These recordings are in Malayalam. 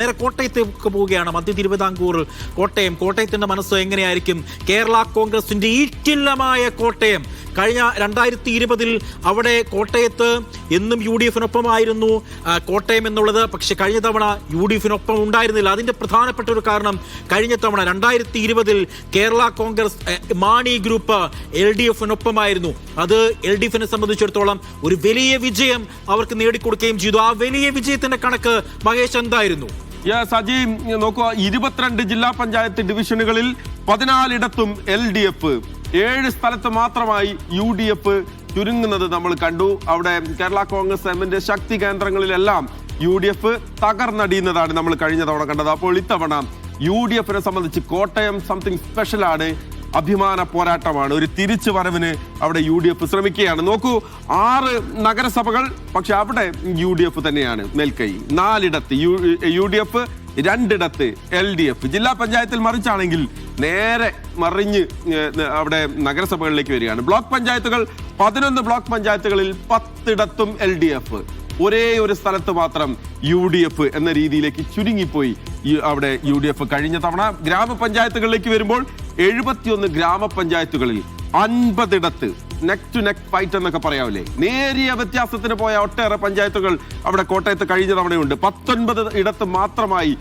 നേരെ കോട്ടയത്തേക്ക് പോവുകയാണ്. മധ്യ തിരുവിതാംകൂർ കോട്ടയത്തിന്റെ മനസ്സ് എങ്ങനെയായിരിക്കും? കേരള കോൺഗ്രസിന്റെ ഈറ്റില്ലമായ കോട്ടയം. കഴിഞ്ഞ 2020 അവിടെ കോട്ടയത്ത് എന്നും UDF-നൊപ്പമായിരുന്നു കോട്ടയം എന്നുള്ളത്. പക്ഷെ കഴിഞ്ഞ തവണ UDF-നൊപ്പം ഉണ്ടായിരുന്നില്ല. അതിന്റെ പ്രധാനപ്പെട്ട ഒരു കാരണം കഴിഞ്ഞ തവണ 2020 കേരള കോൺഗ്രസ് മാണി ഗ്രൂപ്പ് LDF-നൊപ്പമായിരുന്നു. അത് LDF-നെ സംബന്ധിച്ചിടത്തോളം ഒരു വലിയ വിജയം അവർക്ക് നേടിക്കൊടുക്കുകയും ചെയ്തു. ആ വലിയ വിജയത്തിന്റെ കണക്ക് മഹേഷ് എന്തായിരുന്നു? സജി നോക്കുക, 22 ജില്ലാ പഞ്ചായത്ത് ഡിവിഷനുകളിൽ 14 LDF, 7 സ്ഥലത്ത് മാത്രമായി UDF ചുരുങ്ങുന്നത് നമ്മൾ കണ്ടു. അവിടെ കേരള കോൺഗ്രസ് എമ്മിന്റെ ശക്തി കേന്ദ്രങ്ങളിലെല്ലാം UDF തകർന്നടിയുന്നതാണ് നമ്മൾ കഴിഞ്ഞ തവണ കണ്ടത്. അപ്പോൾ ഇത്തവണ UDF-നെ സംബന്ധിച്ച് കോട്ടയം സംതിങ് സ്പെഷ്യലാണ്. അഭിമാന പോരാട്ടമാണ്. ഒരു തിരിച്ചു വരവിന് അവിടെ UDF ശ്രമിക്കുകയാണ്. നോക്കൂ, 6 നഗരസഭകൾ, പക്ഷെ അവിടെ UDF തന്നെയാണ് മേൽക്കൈ. 4 UDF, 2 LDF. ജില്ലാ പഞ്ചായത്തിൽ മറിച്ചാണെങ്കിൽ നേരെ മറിഞ്ഞ് അവിടെ നഗരസഭകളിലേക്ക് വരികയാണ്. ബ്ലോക്ക് പഞ്ചായത്തുകൾ 11 ബ്ലോക്ക് പഞ്ചായത്തുകളിൽ 10 LDF, ഒരേ ഒരു സ്ഥലത്ത് മാത്രം UDF എന്ന രീതിയിലേക്ക് ചുരുങ്ങിപ്പോയി അവിടെ UDF കഴിഞ്ഞ തവണ. ഗ്രാമപഞ്ചായത്തുകളിലേക്ക് വരുമ്പോൾ 71 ഗ്രാമപഞ്ചായത്തുകളിൽ 50 നെക്ക് ടു നെക്ക് ഫൈറ്റ് എന്നൊക്കെ പറയാവില്ലേ, നേരിയ വ്യത്യാസത്തിന് പോയ ഒട്ടേറെ പഞ്ചായത്തുകൾ അവിടെ കോട്ടയത്ത് കഴിഞ്ഞ തവണയുണ്ട്. 19 മാത്രമായി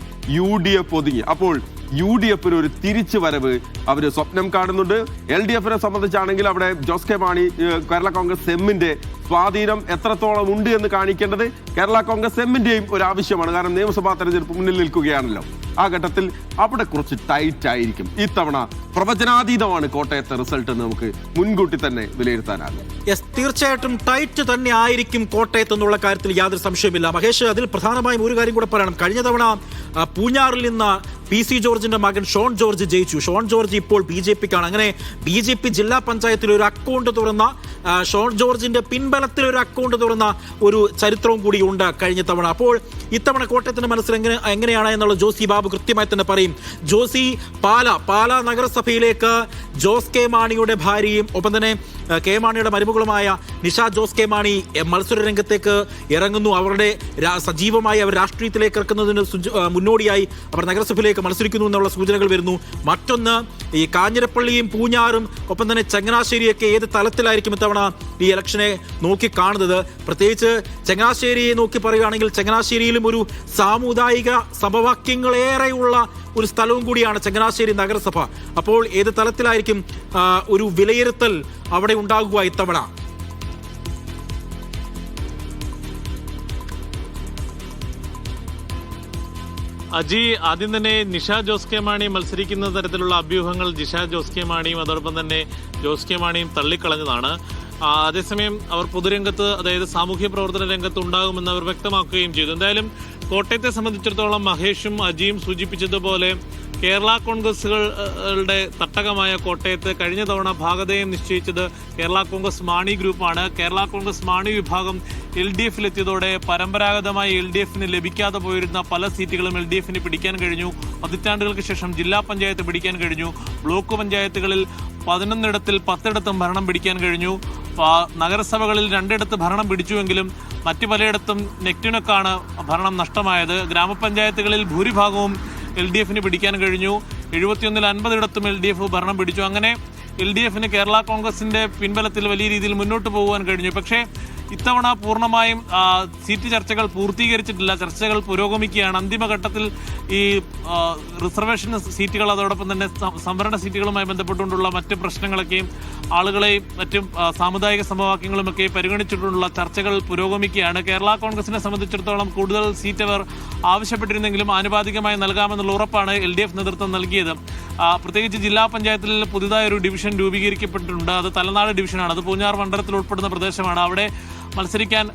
UDF ഒതുങ്ങി. അപ്പോൾ UDF-ന് ഒരു തിരിച്ചു വരവ് അവർ സ്വപ്നം കാണുന്നുണ്ട്. LDF-നെ സംബന്ധിച്ചാണെങ്കിൽ അവിടെ ജോസ് കെ മാണി കേരള കോൺഗ്രസ് എമ്മിന്റെ സ്വാധീനം എത്രത്തോളം ഉണ്ട് എന്ന് കാണിക്കേണ്ടത് കേരള കോൺഗ്രസ് എമ്മിന്റെയും ഒരു ആവശ്യമാണ്. കാരണം നിയമസഭാ തെരഞ്ഞെടുപ്പ് മുന്നിൽ നിൽക്കുകയാണല്ലോ. ആ ഘട്ടത്തിൽ അവിടെ കുറച്ച് ടൈറ്റ് ആയിരിക്കും. ഇത്തവണ പ്രവചനാതീതമാണ് കോട്ടയത്തെ റിസൾട്ട് എന്ന് നമുക്ക് മുൻകൂട്ടി തന്നെ വിലയിരുത്താനാകും. തീർച്ചയായിട്ടും ടൈറ്റ് തന്നെ ആയിരിക്കും കോട്ടയത്ത് എന്നുള്ള കാര്യത്തിൽ യാതൊരു സംശയമില്ല. മഹേഷ്, അതിൽ പ്രധാനമായും ഒരു കാര്യം കൂടെ പറയണം. കഴിഞ്ഞ തവണ പൂഞ്ഞാറിൽ നിന്ന് PC ജോർജിന്റെ മകൻ ഷോൺ ജോർജ് ജയിച്ചു. ഷോൺ ജോർജ് ഇപ്പോൾ BJP-ക്കാണ്. അങ്ങനെ BJP ജില്ലാ പഞ്ചായത്തിൽ ഒരു അക്കൗണ്ട് തുറന്ന, ഷോൺ ജോർജിന്റെ പിൻബലത്തിൽ ഒരു അക്കൗണ്ട് തുറന്ന ഒരു ചരിത്രവും കൂടി ഉണ്ട് കഴിഞ്ഞ തവണ. അപ്പോൾ ഇത്തവണ കോട്ടയത്തിന്റെ മനസ്സിൽ എങ്ങനെയാണ് എന്നുള്ള ജോസി ബാബു കൃത്യമായി തന്നെ പറയും. ജോസി, പാല നഗരസഭയിലേക്ക് ജോസ് കെ മാണിയുടെ ഭാര്യയും ഒപ്പം തന്നെ കെ മാണിയുടെ മരുമകളുമായ നിഷ ജോസ് കെ മാണി മത്സര രംഗത്തേക്ക് ഇറങ്ങുന്നു. അവരുടെ സജീവമായി അവർ രാഷ്ട്രീയത്തിലേക്ക് ഇറക്കുന്നതിന് മുന്നോടിയായി അവർ നഗരസഭയിലേക്ക് മത്സരിക്കുന്നു എന്നുള്ള സൂചനകൾ വരുന്നു. മറ്റൊന്ന്, ഈ കാഞ്ഞിരപ്പള്ളിയും പൂഞ്ഞാറും ഒപ്പം തന്നെ ചങ്ങനാശ്ശേരിയൊക്കെ ഏത് തലത്തിലായിരിക്കും ഇത്തവണ ഈ ഇലക്ഷനെ നോക്കി കാണുന്നത്? പ്രത്യേകിച്ച് ചങ്ങനാശ്ശേരിയെ നോക്കി പറയുകയാണെങ്കിൽ ചങ്ങനാശ്ശേരിയിലും ഒരു സാമുദായിക സമവാക്യങ്ങളേറെയുള്ള ഒരു സ്ഥലവും കൂടിയാണ് ചങ്ങനാശ്ശേരി നഗരസഭ. അപ്പോൾ ഏത് തലത്തിലായിരിക്കും ഒരു വിലയിരുത്തൽ അവിടെ ഉണ്ടാകുക ഇത്തവണ? അജി, ആദ്യം തന്നെ നിഷ ജോസ് കെ മാണി മത്സരിക്കുന്ന തരത്തിലുള്ള അഭ്യൂഹങ്ങൾ ജിഷ ജോസ് കെ മാണിയും അതോടൊപ്പം തന്നെ ജോസ് കെ മാണിയും തള്ളിക്കളഞ്ഞതാണ്. അതേസമയം അവർ പൊതുരംഗത്ത്, അതായത് സാമൂഹ്യ പ്രവർത്തന രംഗത്ത് ഉണ്ടാകുമെന്ന് അവർ വ്യക്തമാക്കുകയും ചെയ്തു. എന്തായാലും കോട്ടയത്തെ സംബന്ധിച്ചിടത്തോളം മഹേഷും അജിയും സൂചിപ്പിച്ചതുപോലെ കേരള കോൺഗ്രസുകളുടെ തട്ടകമായ കോട്ടയത്ത് കഴിഞ്ഞ തവണ ഭാഗധേയം നിശ്ചയിച്ചത് കേരള കോൺഗ്രസ് മാണി ഗ്രൂപ്പാണ്. കേരള കോൺഗ്രസ് മാണി വിഭാഗം LDF-ലെത്തിയതോടെ പരമ്പരാഗതമായി LDF-ന് ലഭിക്കാതെ പോയിരുന്ന പല സീറ്റുകളും LDF-ന് പിടിക്കാൻ കഴിഞ്ഞു. പതിറ്റാണ്ടുകൾക്ക് ശേഷം ജില്ലാ പഞ്ചായത്ത് പിടിക്കാൻ കഴിഞ്ഞു. ബ്ലോക്ക് പഞ്ചായത്തുകളിൽ 11 10 ഭരണം പിടിക്കാൻ കഴിഞ്ഞു. നഗരസഭകളിൽ 2 ഭരണം പിടിച്ചുവെങ്കിലും മറ്റു പലയിടത്തും നെക്റ്റിനൊക്കെയാണ് ഭരണം നഷ്ടമായത്. ഗ്രാമപഞ്ചായത്തുകളിൽ ഭൂരിഭാഗവും LDF-ന് പിടിക്കാൻ കഴിഞ്ഞു. 71 50 LDF ഭരണം പിടിച്ചു. അങ്ങനെ LDF-ന് കേരള കോൺഗ്രസിന്റെ പിൻബലത്തിൽ വലിയ രീതിയിൽ മുന്നോട്ട് പോകുവാൻ കഴിഞ്ഞു. പക്ഷേ ഇത്തവണ പൂർണ്ണമായും സീറ്റ് ചർച്ചകൾ പൂർത്തീകരിച്ചിട്ടില്ല. ചർച്ചകൾ പുരോഗമിക്കുകയാണ്. അന്തിമഘട്ടത്തിൽ ഈ റിസർവേഷൻ സീറ്റുകൾ, അതോടൊപ്പം തന്നെ സംവരണ സീറ്റുകളുമായി ബന്ധപ്പെട്ടുകൊണ്ടുള്ള മറ്റ് പ്രശ്നങ്ങളൊക്കെയും ആളുകളെയും മറ്റും സാമുദായിക സമവാക്യങ്ങളുമൊക്കെ പരിഗണിച്ചിട്ടുള്ള ചർച്ചകൾ പുരോഗമിക്കുകയാണ്. കേരള കോൺഗ്രസിനെ സംബന്ധിച്ചിടത്തോളം കൂടുതൽ സീറ്റ് അവർ ആവശ്യപ്പെട്ടിരുന്നെങ്കിലും ആനുപാതികമായി നൽകാമെന്നുള്ള ഉറപ്പാണ് LDF നേതൃത്വം നൽകിയത്. പ്രത്യേകിച്ച് ജില്ലാ പഞ്ചായത്തിൽ പുതുതായി ഒരു ഡിവിഷൻ രൂപീകരിക്കപ്പെട്ടിട്ടുണ്ട്. അത് തലനാട് ഡിവിഷനാണ്. അത് പൂഞ്ഞാർ മണ്ഡലത്തിൽ ഉൾപ്പെടുന്ന പ്രദേശമാണ്. അവിടെ മത്സരിക്കാൻ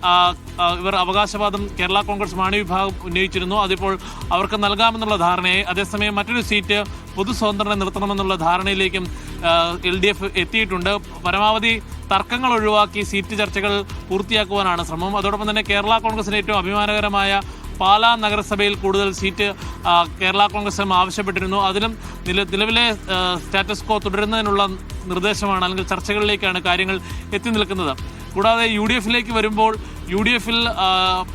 ഇവർ അവകാശവാദം കേരള കോൺഗ്രസ് മാണി വിഭാഗം ഉന്നയിച്ചിരുന്നു. അതിപ്പോൾ അവർക്ക് നൽകാമെന്നുള്ള ധാരണയായി. അതേസമയം മറ്റൊരു സീറ്റ് പൊതു സ്വതന്ത്രനെ നിർത്തണമെന്നുള്ള ധാരണയിലേക്കും LDF എത്തിയിട്ടുണ്ട്. പരമാവധി തർക്കങ്ങൾ ഒഴിവാക്കി സീറ്റ് ചർച്ചകൾ പൂർത്തിയാക്കുവാനാണ് ശ്രമം. അതോടൊപ്പം തന്നെ കേരള കോൺഗ്രസിന് ഏറ്റവും അഭിമാനകരമായ പാലാ നഗരസഭയിൽ കൂടുതൽ സീറ്റ് കേരള കോൺഗ്രസ് ആവശ്യപ്പെട്ടിരുന്നു. അതിലും നിലവിലെ സ്റ്റാറ്റസ് കോ തുടരുന്നതിനുള്ള നിർദ്ദേശമാണ്, അല്ലെങ്കിൽ ചർച്ചകളിലേക്കാണ് കാര്യങ്ങൾ എത്തി നിൽക്കുന്നത്. കൂടാതെ UDF-ലേക്ക് വരുമ്പോൾ UDF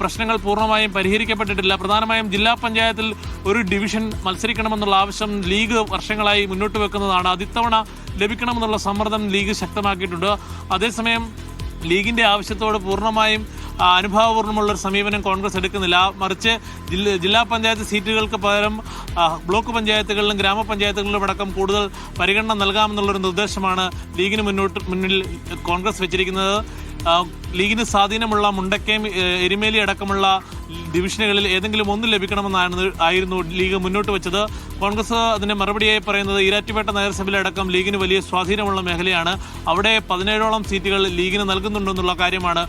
പ്രശ്നങ്ങൾ പൂർണ്ണമായും പരിഹരിക്കപ്പെട്ടിട്ടില്ല. പ്രധാനമായും ജില്ലാ പഞ്ചായത്തിൽ ഒരു ഡിവിഷൻ മത്സരിക്കണമെന്നുള്ള ആവശ്യം ലീഗ് വർഷങ്ങളായി മുന്നോട്ട് വെക്കുന്നതാണ്. അത് ഇത്തവണ ലഭിക്കണമെന്നുള്ള സമ്മർദ്ദം ലീഗ് ശക്തമാക്കിയിട്ടുണ്ട്. അതേസമയം ലീഗിന്റെ ആവശ്യത്തോട് പൂർണ്ണമായും അനുഭാവപൂർണ്ണമുള്ള ഒരു സമീപനം കോൺഗ്രസ് എടുക്കുന്നില്ല. മറിച്ച് ജില്ലാ പഞ്ചായത്ത് സീറ്റുകൾക്ക് പകരം ബ്ലോക്ക് പഞ്ചായത്തുകളിലും ഗ്രാമപഞ്ചായത്തുകളിലും അടക്കം കൂടുതൽ പരിഗണന നൽകാമെന്നുള്ളൊരു നിർദ്ദേശമാണ് ലീഗിന് മുന്നിൽ കോൺഗ്രസ് വെച്ചിരിക്കുന്നത്. ലീഗിന് സ്വാധീനമുള്ള മുണ്ടക്കയം, എരുമേലി അടക്കമുള്ള ഡിവിഷനുകളിൽ ഏതെങ്കിലും ഒന്ന് ലഭിക്കണമെന്നായിരുന്നു ലീഗ് മുന്നോട്ട് വെച്ചത്. കോൺഗ്രസ് അതിന് മറുപടിയായി പറയുന്നത് ഈരാറ്റുപേട്ട നഗരസഭയിലടക്കം ലീഗിന് വലിയ സ്വാധീനമുള്ള മേഖലയാണ്, അവിടെ 17ഓളം സീറ്റുകൾ ലീഗിന് നൽകുന്നുണ്ടെന്നുള്ള കാര്യമാണ്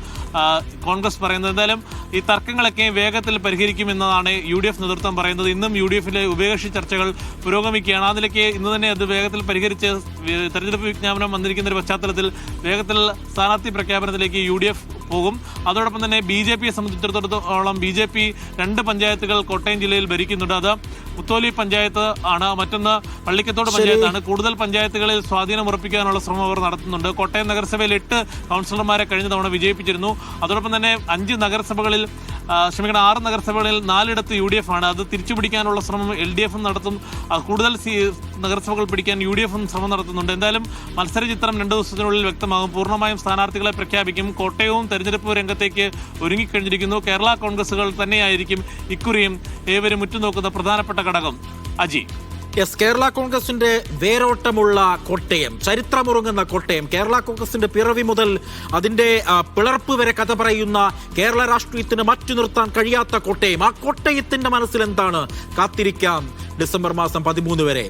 കോൺഗ്രസ് പറയുന്നത്. എന്തായാലും ഈ തർക്കങ്ങളൊക്കെ വേഗത്തിൽ പരിഹരിക്കുമെന്നതാണ് UDF നേതൃത്വം പറയുന്നത്. ഇന്നും UDFിലെ ഉഭയകക്ഷി ചർച്ചകൾ പുരോഗമിക്കുകയാണ്. അതിലേക്ക് ഇന്ന് തന്നെ അത് വേഗത്തിൽ പരിഹരിച്ച് തെരഞ്ഞെടുപ്പ് വിജ്ഞാപനം വന്നിരിക്കുന്ന ഒരു പശ്ചാത്തലത്തിൽ വേഗത്തിൽ സ്ഥാനാർത്ഥി പ്രഖ്യാപനത്തിലേക്ക് UDF പോകും. അതോടൊപ്പം തന്നെ BJPയെ സംബന്ധിച്ചിടത്തോളം BJP 2 പഞ്ചായത്തുകൾ കോട്ടയം ജില്ലയിൽ ഭരിക്കുന്നുണ്ട്. അത് മുത്തോലി പഞ്ചായത്ത് ആണ്, മറ്റൊന്ന് പള്ളിക്കത്തോട് പഞ്ചായത്താണ്. കൂടുതൽ പഞ്ചായത്തുകളിൽ സ്വാധീനം ഉറപ്പിക്കാനുള്ള ശ്രമം അവർ നടത്തുന്നുണ്ട്. കോട്ടയം നഗരസഭയിൽ 8 കൗൺസിലർമാരെ കഴിഞ്ഞ തവണ വിജയിപ്പിച്ചിരുന്നു. അതോടൊപ്പം തന്നെ 6 നഗരസഭകളിൽ 4 UDF ആണ്. അത് തിരിച്ചുപിടിക്കാനുള്ള ശ്രമം LDF നടത്തും. കൂടുതൽ നഗരസഭകൾ പിടിക്കാൻ UDF ശ്രമം നടത്തുന്നുണ്ട്. എന്തായാലും മത്സര ചിത്രം 2 ദിവസത്തിനുള്ളിൽ വ്യക്തമാകും. പൂർണ്ണമായും സ്ഥാനാർത്ഥികളെ പ്രഖ്യാപിക്കും. കോട്ടയവും തെരഞ്ഞെടുപ്പ് രംഗത്തേക്ക് ഒരുങ്ങിക്കഴിഞ്ഞിരിക്കുന്നു. കേരള കോൺഗ്രസുകൾ തന്നെയായിരിക്കും ഇക്കുറിയും ഏവരും ഉറ്റുനോക്കുന്ന പ്രധാനപ്പെട്ട ഘടകം. അജി, കേരള കോൺഗ്രസിന്റെ വേരോട്ടമുള്ള കോട്ടയം, ചരിത്രമുറങ്ങുന്ന കോട്ടയം, കേരള കോൺഗ്രസിന്റെ പിറവി മുതൽ അതിന്റെ പിളർപ്പ് വരെ കഥ പറയുന്ന, കേരള രാഷ്ട്രീയത്തിന് മാറ്റി നിർത്താൻ കഴിയാത്ത കോട്ടയം. ആ കോട്ടയത്തിന്റെ മനസ്സിൽ എന്താണ്? കാത്തിരിക്കാം ഡിസംബർ മാസം 13 വരെ.